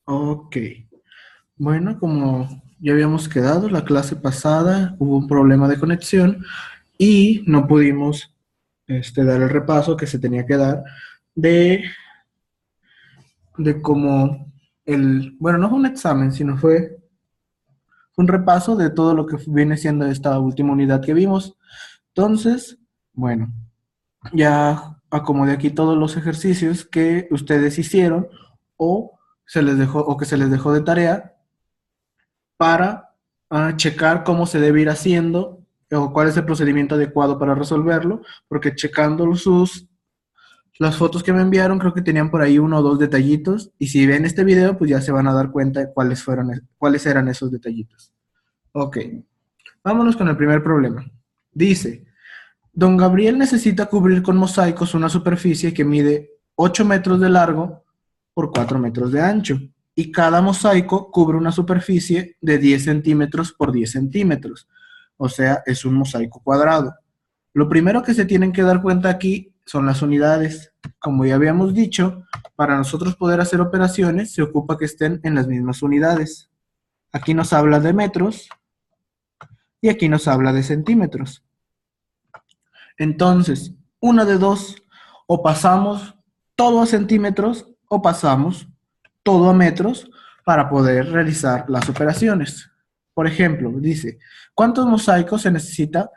Ok. Bueno, como ya habíamos quedado, la clase pasada hubo un problema de conexión y no pudimos dar el repaso que se tenía que dar de, de cómo bueno, no fue un examen, sino fue un repaso de todo lo que viene siendo esta última unidad que vimos. Entonces, bueno, ya acomodé aquí todos los ejercicios que ustedes hicieron o o que se les dejó de tarea para checar cómo se debe ir haciendo o cuál es el procedimiento adecuado para resolverlo, porque checando las fotos que me enviaron, creo que tenían por ahí uno o dos detallitos, y si ven este video, pues ya se van a dar cuenta de cuáles eran esos detallitos. Ok, vámonos con el primer problema. Dice, don Gabriel necesita cubrir con mosaicos una superficie que mide 8 metros de largo por 4 metros de ancho, y cada mosaico cubre una superficie de 10 centímetros por 10 centímetros. O sea, es un mosaico cuadrado. Lo primero que se tienen que dar cuenta aquí son las unidades. Como ya habíamos dicho, para nosotros poder hacer operaciones se ocupa que estén en las mismas unidades. Aquí nos habla de metros y aquí nos habla de centímetros. Entonces, una de dos, o pasamos todo a centímetros o pasamos todo a metros para poder realizar las operaciones. Por ejemplo, dice, ¿cuántos mosaicos se necesita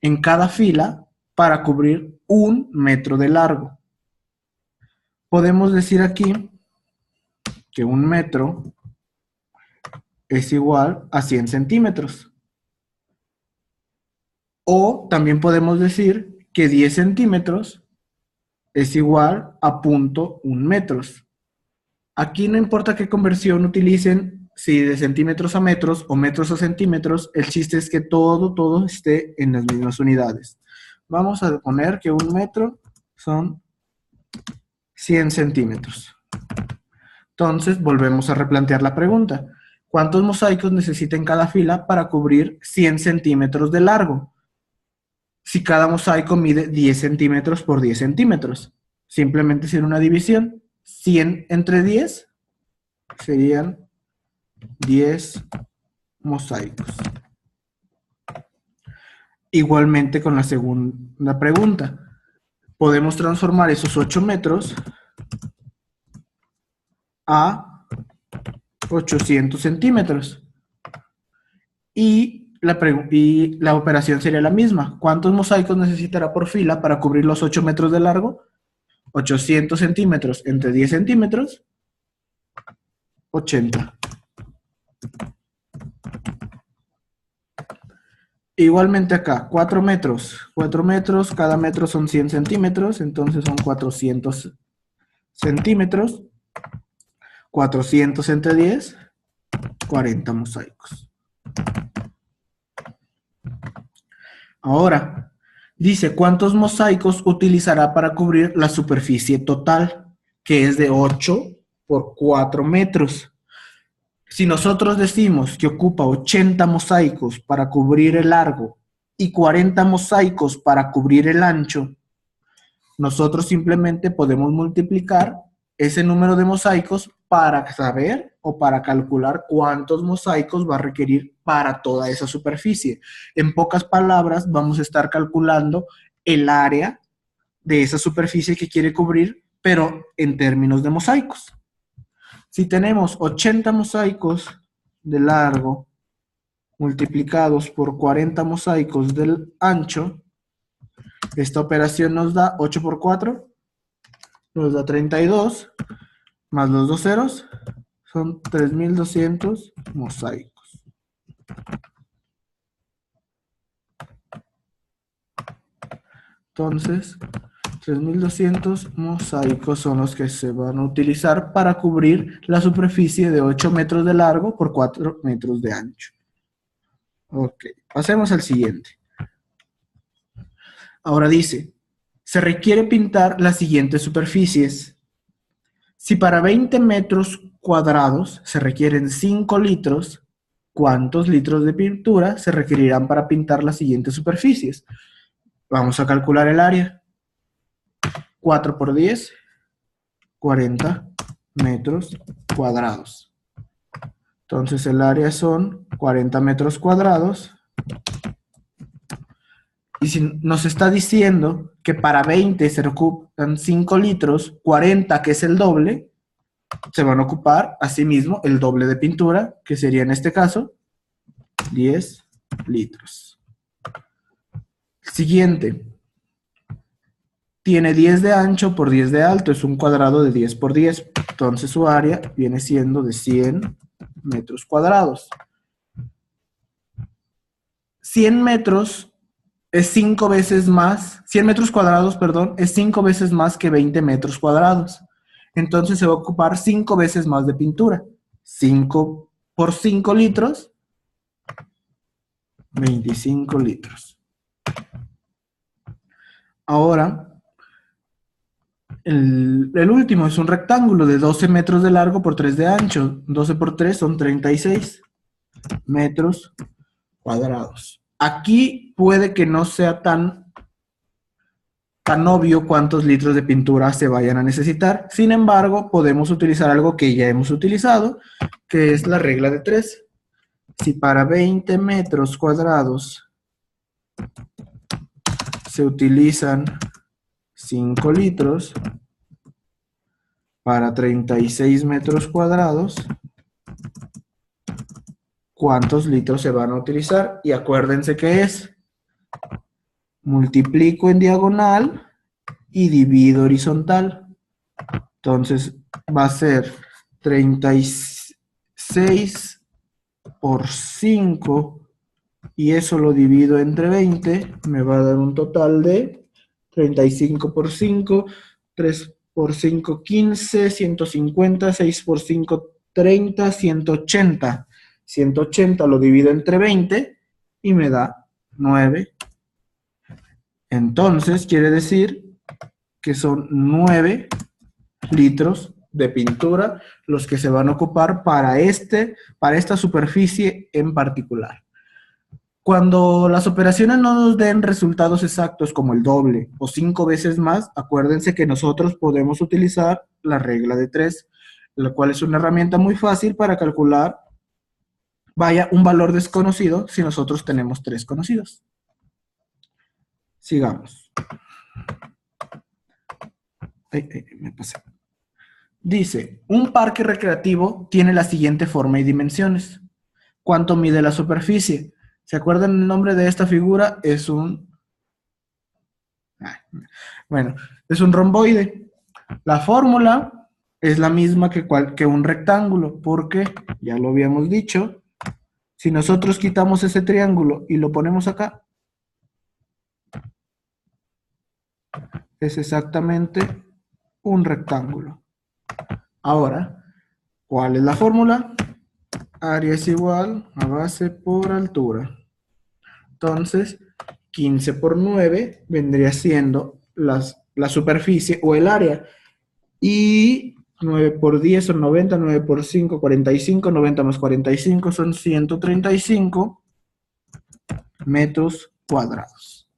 en cada fila para cubrir 1 metro de largo? Podemos decir aquí que 1 metro es igual a 100 centímetros. O también podemos decir que 10 centímetros es igual a 0.1 metros. Aquí no importa qué conversión utilicen, si de centímetros a metros o metros a centímetros, el chiste es que todo esté en las mismas unidades. Vamos a poner que 1 metro son 100 centímetros. Entonces, volvemos a replantear la pregunta. ¿Cuántos mosaicos necesita en cada fila para cubrir 100 centímetros de largo? Si cada mosaico mide 10 centímetros por 10 centímetros. Simplemente hacer una división. 100 entre 10 serían 10 mosaicos. Igualmente con la segunda pregunta. Podemos transformar esos 8 metros a 800 centímetros. Y la operación sería la misma. ¿Cuántos mosaicos necesitará por fila para cubrir los 8 metros de largo? 800 centímetros entre 10 centímetros, 80. Igualmente acá, 4 metros. 4 metros, cada metro son 100 centímetros, entonces son 400 centímetros. 400 entre 10, 40 mosaicos. Ahora, dice cuántos mosaicos utilizará para cubrir la superficie total, que es de 8 por 4 metros. Si nosotros decimos que ocupa 80 mosaicos para cubrir el largo y 40 mosaicos para cubrir el ancho, nosotros simplemente podemos multiplicar ese número de mosaicos para saber o para calcular cuántos mosaicos va a requerir para toda esa superficie. En pocas palabras, vamos a estar calculando el área de esa superficie que quiere cubrir, pero en términos de mosaicos. Si tenemos 80 mosaicos de largo multiplicados por 40 mosaicos del ancho, esta operación nos da 8 por 4, nos da 32, más los dos ceros, son 3200 mosaicos. Entonces, 3200 mosaicos son los que se van a utilizar para cubrir la superficie de 8 metros de largo por 4 metros de ancho. Ok, pasemos al siguiente. Ahora dice, se requiere pintar las siguientes superficies. Si para 20 metros cuadrados se requieren 5 litros, ¿cuántos litros de pintura se requerirán para pintar las siguientes superficies? Vamos a calcular el área. 4 por 10, 40 metros cuadrados. Entonces el área son 40 metros cuadrados. Y si nos está diciendo que para 20 se ocupan 5 litros, 40, que es el doble, se van a ocupar asimismo el doble de pintura, que sería en este caso 10 litros. Siguiente. Tiene 10 de ancho por 10 de alto, es un cuadrado de 10 por 10. Entonces su área viene siendo de 100 metros cuadrados. 100 metros es 5 veces más, 100 metros cuadrados, perdón, es 5 veces más que 20 metros cuadrados. Entonces se va a ocupar 5 veces más de pintura. 5 por 5 litros, 25 litros. Ahora, el último es un rectángulo de 12 metros de largo por 3 de ancho. 12 por 3 son 36 metros cuadrados. Aquí puede que no sea tan obvio cuántos litros de pintura se vayan a necesitar. Sin embargo, podemos utilizar algo que ya hemos utilizado, que es la regla de 3. Si para 20 metros cuadrados se utilizan 5 litros, para 36 metros cuadrados, ¿cuántos litros se van a utilizar? Y acuérdense que es, multiplico en diagonal y divido horizontal. Entonces va a ser 36 por 5 y eso lo divido entre 20, me va a dar un total de 35 por 5, 3 por 5, 15, 150, 6 por 5, 30, 180. 180 lo divido entre 20 y me da 9. Entonces quiere decir que son 9 litros de pintura los que se van a ocupar para esta superficie en particular. Cuando las operaciones no nos den resultados exactos como el doble o 5 veces más, acuérdense que nosotros podemos utilizar la regla de 3, la cual es una herramienta muy fácil para calcular, un valor desconocido si nosotros tenemos 3 conocidos. Sigamos. Me pasé. Dice, un parque recreativo tiene la siguiente forma y dimensiones. ¿Cuánto mide la superficie? ¿Se acuerdan el nombre de esta figura? Es un romboide. La fórmula es la misma que un rectángulo, porque, ya lo habíamos dicho, si nosotros quitamos ese triángulo y lo ponemos acá, es exactamente un rectángulo. Ahora, ¿cuál es la fórmula? Área es igual a base por altura. Entonces, 15 por 9 vendría siendo la superficie o el área. Y 9 por 10 son 90, 9 por 5, 45, 90 más 45 son 135 metros cuadrados.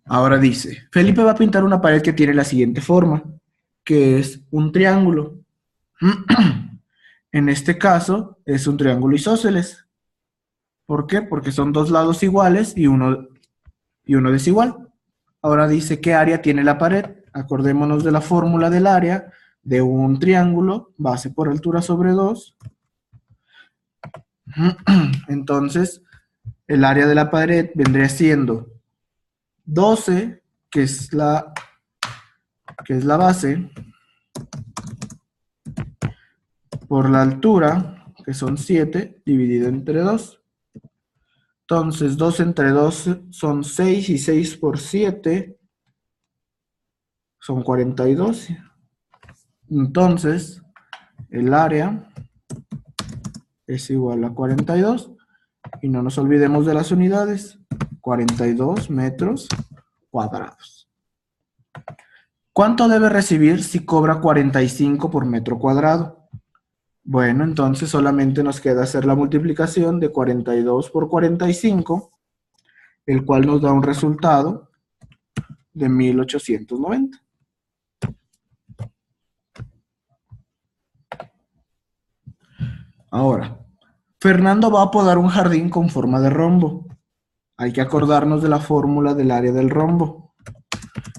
Ahora dice, Felipe va a pintar una pared que tiene la siguiente forma, que es un triángulo. En este caso, es un triángulo isósceles. ¿Por qué? Porque son dos lados iguales y uno desigual. Ahora dice qué área tiene la pared. Acordémonos de la fórmula del área de un triángulo, base por altura sobre 2. Entonces, el área de la pared vendría siendo 12, que es la base, por la altura, que son 7, dividido entre 2. Entonces, 2 entre 2 son 6 y 6 por 7 son 42. Entonces, el área es igual a 42. Y no nos olvidemos de las unidades. 42 metros cuadrados. ¿Cuánto debe recibir si cobra 45 por metro cuadrado? Bueno, entonces solamente nos queda hacer la multiplicación de 42 por 45, el cual nos da un resultado de 1890. Ahora, Fernando va a podar un jardín con forma de rombo. Hay que acordarnos de la fórmula del área del rombo,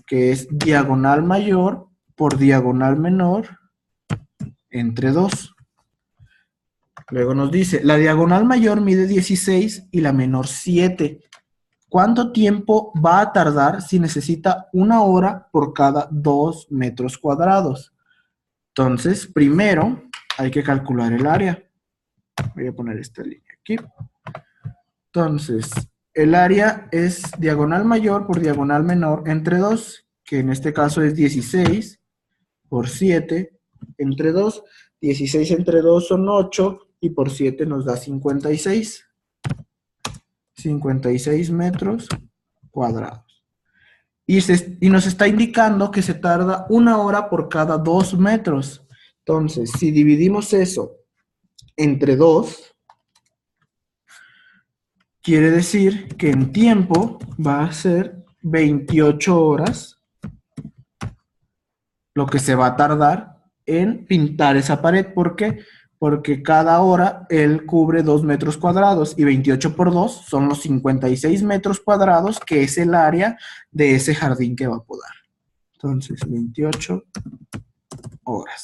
que es diagonal mayor por diagonal menor entre 2. Luego nos dice, la diagonal mayor mide 16 y la menor 7. ¿Cuánto tiempo va a tardar si necesita 1 hora por cada 2 metros cuadrados? Entonces, primero hay que calcular el área. Voy a poner esta línea aquí. Entonces, el área es diagonal mayor por diagonal menor entre 2, que en este caso es 16 por 7 entre 2. 16 entre 2 son 8 y por 7 nos da 56. 56 metros cuadrados. Y nos está indicando que se tarda 1 hora por cada 2 metros. Entonces, si dividimos eso entre 2, quiere decir que en tiempo va a ser 28 horas lo que se va a tardar en pintar esa pared. ¿Por qué? Porque cada hora él cubre 2 metros cuadrados y 28 por 2 son los 56 metros cuadrados, que es el área de ese jardín que va a podar. Entonces, 28 horas.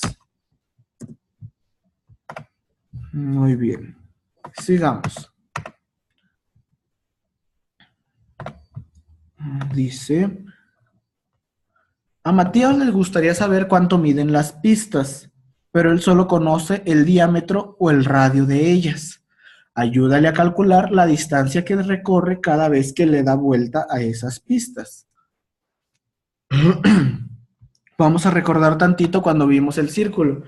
Muy bien. Sigamos. Dice, a Matías le gustaría saber cuánto miden las pistas, pero él solo conoce el diámetro o el radio de ellas. Ayúdale a calcular la distancia que recorre cada vez que le da vuelta a esas pistas. Vamos a recordar tantito cuando vimos el círculo.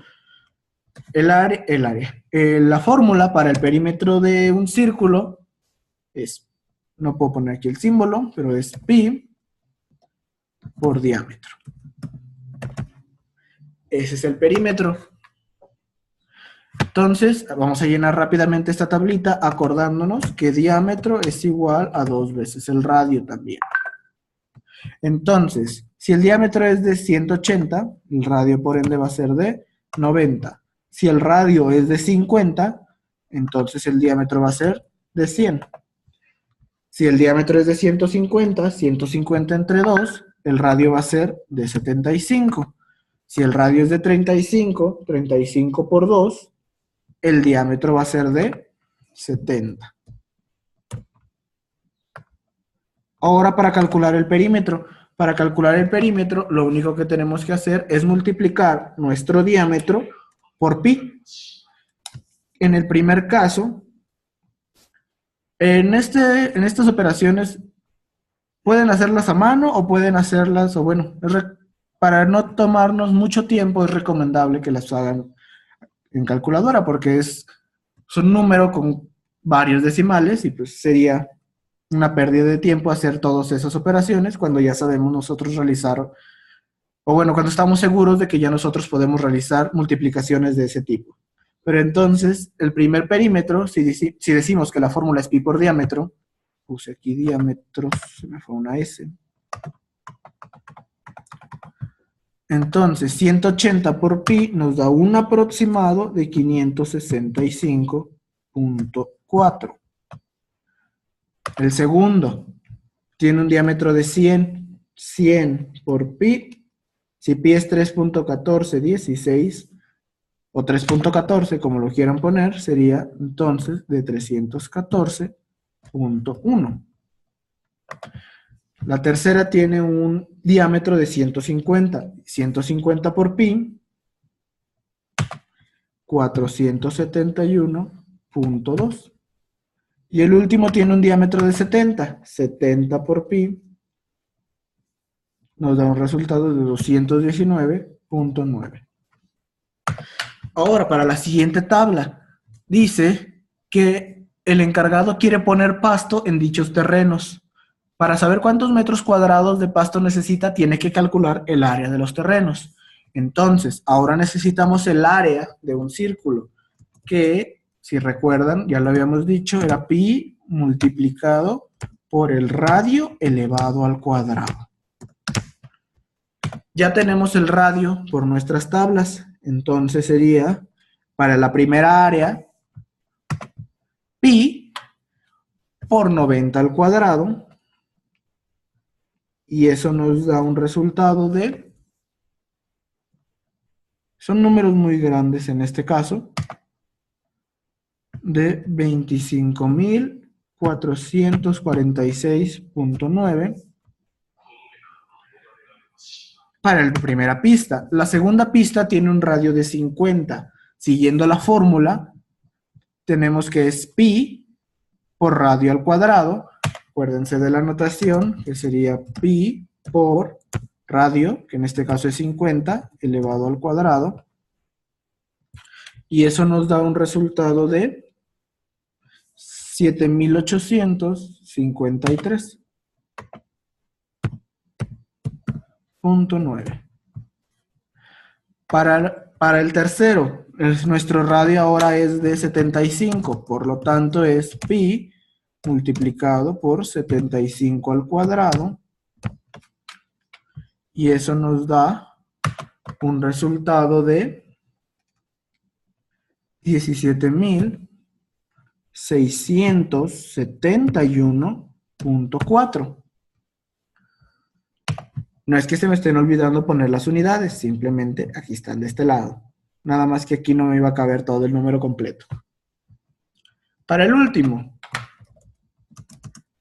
La fórmula para el perímetro de un círculo es, no puedo poner aquí el símbolo, pero es pi por diámetro. Ese es el perímetro. Entonces, vamos a llenar rápidamente esta tablita acordándonos que diámetro es igual a 2 veces el radio también. Entonces, si el diámetro es de 180, el radio por ende va a ser de 90. Si el radio es de 50, entonces el diámetro va a ser de 100. Si el diámetro es de 150, 150 entre 2, el radio va a ser de 75. Si el radio es de 35, 35 por 2, el diámetro va a ser de 70. Ahora para calcular el perímetro. Para calcular el perímetro, lo único que tenemos que hacer es multiplicar nuestro diámetro por pi. En el primer caso, en estas operaciones, pueden hacerlas a mano o pueden hacerlas, o bueno, para no tomarnos mucho tiempo, es recomendable que las hagan en calculadora, porque es un número con varios decimales y pues sería una pérdida de tiempo hacer todas esas operaciones cuando ya sabemos nosotros realizar, o bueno, cuando estamos seguros de que ya nosotros podemos realizar multiplicaciones de ese tipo. Pero entonces, el primer perímetro, si decimos que la fórmula es pi por diámetro, puse aquí diámetro, se me fue una S. Entonces, 180 por pi nos da un aproximado de 565.4. El segundo tiene un diámetro de 100. 100 por pi. Si pi es 3.1416 o 3.14, como lo quieran poner, sería entonces de 314.1. La tercera tiene un diámetro de 150. 150 por pi, 471.2. Y el último tiene un diámetro de 70. 70 por pi nos da un resultado de 219.9. Ahora, para la siguiente tabla, dice que el encargado quiere poner pasto en dichos terrenos. Para saber cuántos metros cuadrados de pasto necesita, tiene que calcular el área de los terrenos. Entonces, ahora necesitamos el área de un círculo, que, si recuerdan, ya lo habíamos dicho, era pi multiplicado por el radio elevado al cuadrado. Ya tenemos el radio por nuestras tablas. Entonces sería, para la primera área, pi por 90 al cuadrado. Y eso nos da un resultado de... Son números muy grandes en este caso. De 25.446.9 para la primera pista. La segunda pista tiene un radio de 50. Siguiendo la fórmula, tenemos que es pi por radio al cuadrado. Acuérdense de la notación, que sería pi por radio, que en este caso es 50, elevado al cuadrado. Y eso nos da un resultado de 7.853.9. Para el tercero, nuestro radio ahora es de 75, por lo tanto es pi multiplicado por 75 al cuadrado, y eso nos da un resultado de 17.671.4. No es que se me estén olvidando poner las unidades, simplemente aquí están de este lado. Nada más que aquí no me iba a caber todo el número completo. Para el último,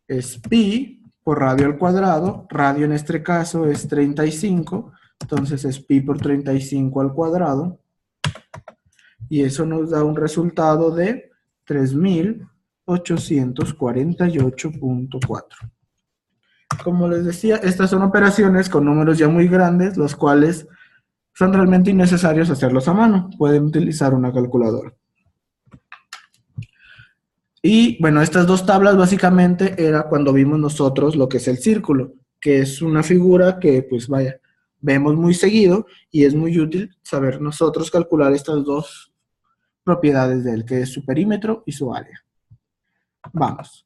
es pi por radio al cuadrado. Radio en este caso es 35, entonces es pi por 35 al cuadrado. Y eso nos da un resultado de 3.848.4. Como les decía, estas son operaciones con números ya muy grandes, los cuales son realmente innecesarios hacerlos a mano. Pueden utilizar una calculadora. Y bueno, estas dos tablas básicamente era cuando vimos nosotros lo que es el círculo, que es una figura que pues vaya, vemos muy seguido y es muy útil saber nosotros calcular estas dos propiedades de él, que es su perímetro y su área. Vamos.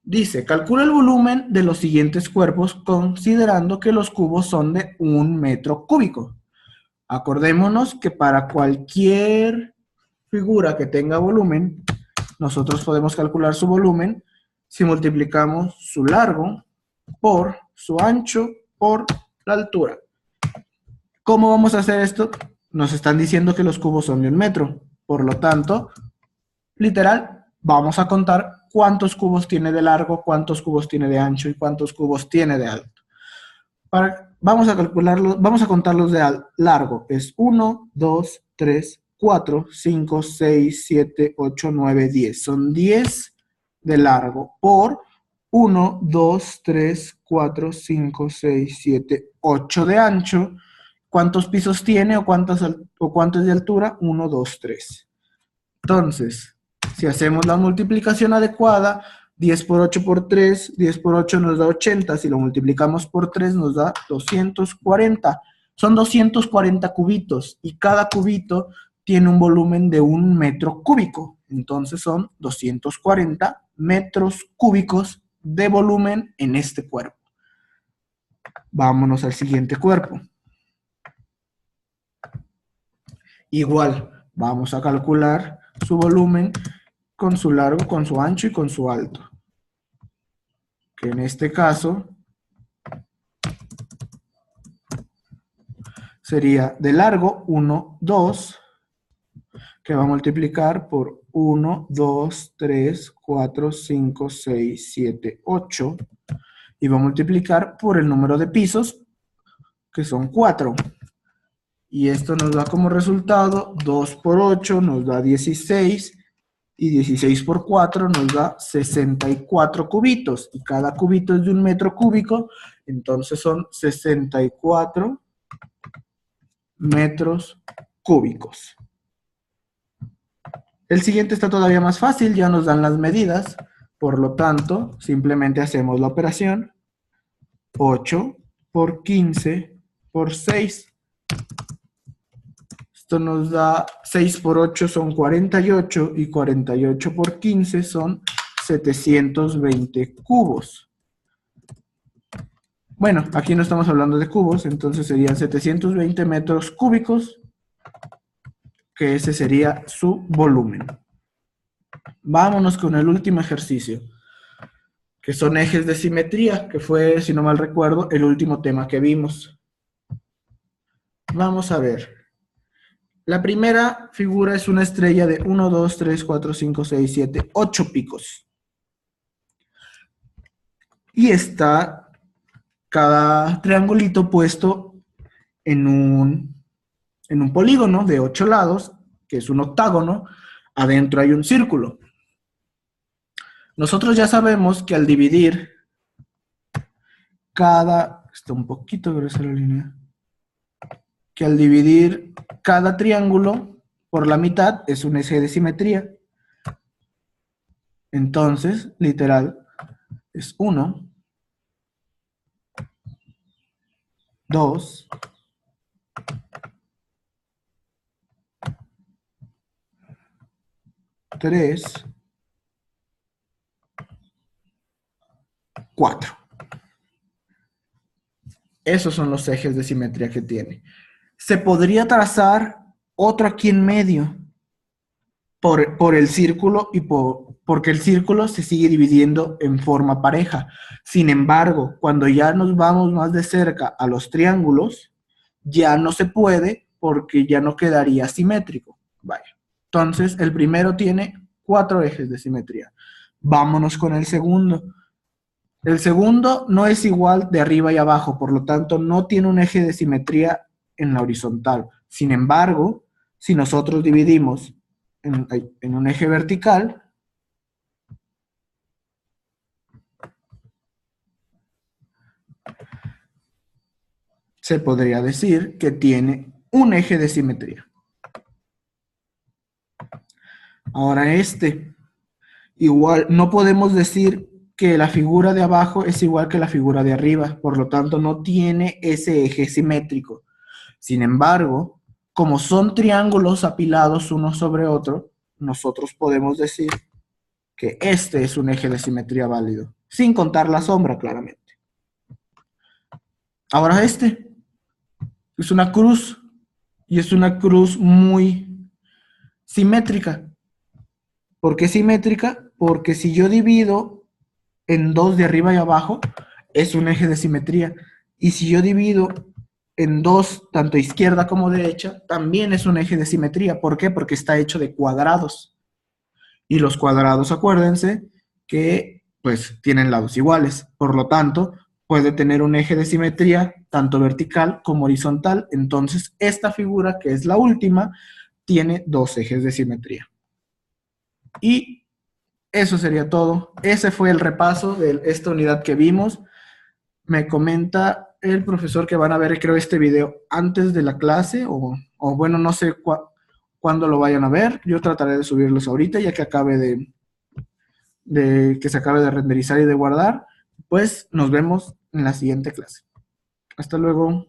Dice, calcula el volumen de los siguientes cuerpos considerando que los cubos son de 1 metro cúbico. Acordémonos que para cualquier figura que tenga volumen, nosotros podemos calcular su volumen si multiplicamos su largo por su ancho por la altura. ¿Cómo vamos a hacer esto? Nos están diciendo que los cubos son de 1 metro. Por lo tanto, literal, vamos a contar cuántos cubos tiene de largo, cuántos cubos tiene de ancho y cuántos cubos tiene de alto. Vamos a calcularlos, vamos a contarlos de largo. Es 1, 2, 3, 4, 5, 6, 7, 8, 9, 10. Son 10 de largo por 1, 2, 3, 4, 5, 6, 7, 8 de ancho. ¿Cuántos pisos tiene o cuánto es de altura? 1, 2, 3. Entonces, si hacemos la multiplicación adecuada, 10 por 8 por 3, 10 por 8 nos da 80. Si lo multiplicamos por 3 nos da 240. Son 240 cubitos y cada cubito tiene un volumen de 1 metro cúbico. Entonces son 240 metros cúbicos de volumen en este cuerpo. Vámonos al siguiente cuerpo. Igual, vamos a calcular su volumen con su largo, con su ancho y con su alto. Que en este caso sería de largo 1, 2, que va a multiplicar por 1, 2, 3, 4, 5, 6, 7, 8. Y va a multiplicar por el número de pisos, que son 4. Y esto nos da como resultado 2 por 8 nos da 16. Y 16 por 4 nos da 64 cubitos. Y cada cubito es de 1 metro cúbico. Entonces son 64 metros cúbicos. El siguiente está todavía más fácil. Ya nos dan las medidas. Por lo tanto, simplemente hacemos la operación. 8 por 15 por 6. Esto nos da 6 por 8 son 48 y 48 por 15 son 720 cubos. Bueno, aquí no estamos hablando de cubos, entonces serían 720 metros cúbicos, que ese sería su volumen. Vámonos con el último ejercicio, que son ejes de simetría, que fue, si no mal recuerdo, el último tema que vimos. Vamos a ver. La primera figura es una estrella de 1, 2, 3, 4, 5, 6, 7, 8 picos. Y está cada triangulito puesto en un polígono de 8 lados, que es un octágono. Adentro hay un círculo. Nosotros ya sabemos que al dividir está un poquito gruesa la línea, que al dividir cada triángulo por la mitad es un eje de simetría. Entonces, literal, es 1, 2, 3, 4. Esos son los ejes de simetría que tiene. Se podría trazar otro aquí en medio por el círculo y porque el círculo se sigue dividiendo en forma pareja. Sin embargo, cuando ya nos vamos más de cerca a los triángulos, ya no se puede porque ya no quedaría simétrico. Vaya. Entonces, el primero tiene 4 ejes de simetría. Vámonos con el segundo. El segundo no es igual de arriba y abajo, por lo tanto no tiene un eje de simetría en la horizontal. Sin embargo, si nosotros dividimos en un eje vertical, se podría decir que tiene un eje de simetría. Ahora igual no podemos decir que la figura de abajo es igual que la figura de arriba, por lo tanto no tiene ese eje simétrico. Sin embargo, como son triángulos apilados uno sobre otro, nosotros podemos decir que este es un eje de simetría válido, sin contar la sombra, claramente. Ahora este es una cruz, y es una cruz muy simétrica. ¿Por qué simétrica? Porque si yo divido en dos de arriba y abajo, es un eje de simetría. Y si yo divido en dos, tanto izquierda como derecha, también es un eje de simetría. ¿Por qué? Porque está hecho de cuadrados. Y los cuadrados, acuérdense, que pues tienen lados iguales. Por lo tanto, puede tener un eje de simetría tanto vertical como horizontal. Entonces, esta figura, que es la última, tiene dos ejes de simetría. Y eso sería todo. Ese fue el repaso de esta unidad que vimos. Me comenta el profesor que van a ver, creo, este video antes de la clase, o bueno, no sé cuándo lo vayan a ver. Yo trataré de subirlos ahorita, ya que que se acabe de renderizar y de guardar. Pues nos vemos en la siguiente clase. Hasta luego.